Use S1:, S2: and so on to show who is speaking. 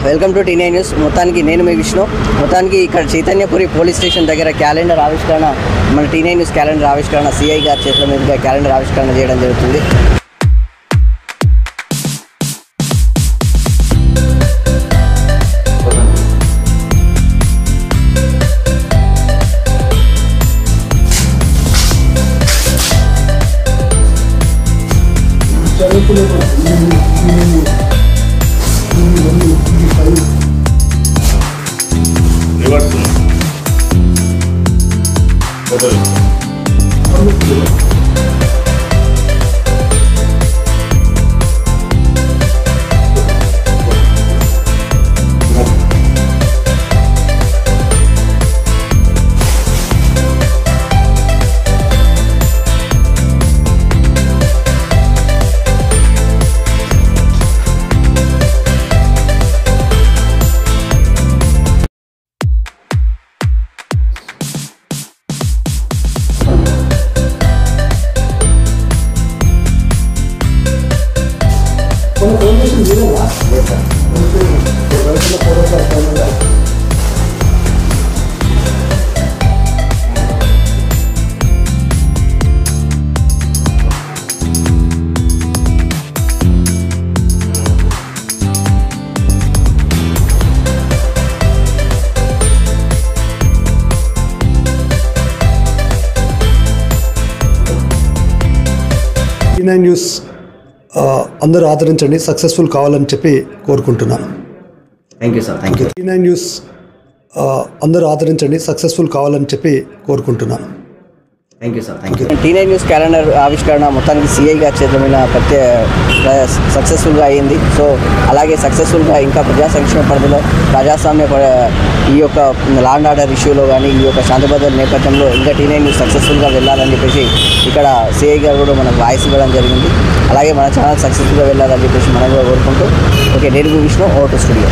S1: Welcome to టీ9 news. మొత్తానికి నేను మీ విష్ణు. మొత్తానికి ఇక్కడ చైతన్యపురి పోలీస్ స్టేషన్ దగ్గర క్యాలెండర్ ఆవిష్కరణ, మన టీ9 న్యూస్ క్యాలెండర్ ఆవిష్కరణ సిఐ గారి చేతుల మీదుగా క్యాలెండర్ ఆవిష్కరణ చేయడం జరుగుతుంది.
S2: టీ9 న్యూస్ అందరూ ఆదరించండి, సక్సెస్ఫుల్ కావాలని చెప్పి కోరుకుంటున్నాను.
S1: Thank you sir. Thank you.
S2: టీ9 news అందరూ ఆదరించండి, సక్సెస్ఫుల్ కావాలని చెప్పి కోరుకుంటున్నాను.
S1: Thank you sir. Thank you. టీ9 news calendar ఆవిష్కరణ మొత్తానికి సిఐ గారి చేతుల మీద సక్సెస్ఫుల్గా అయ్యింది. సో అలాగే సక్సెస్ఫుల్గా ఇంకా ప్రజా సంక్షేమ పరిధిలో ప్రజాస్వామ్య ఈ యొక్క లా అండ్ ఆర్డర్ ఇష్యూలో కానీ ఈ యొక్క శాంతిభద్రత నేపథ్యంలో ఇంకా టీ9 న్యూస్ సక్సెస్ఫుల్గా వెళ్ళాలని చెప్పేసి ఇక్కడ సిఐ గారు కూడా మనకు వాయిస్ ఇవ్వడం జరిగింది. అలాగే మన ఛానల్ సక్సెస్ఫుల్గా వెళ్ళాలని చెప్పేసి మనం కూడా కోరుకుంటూ ఓకే, నేను విష్ణు, ఓటు స్టూడియో.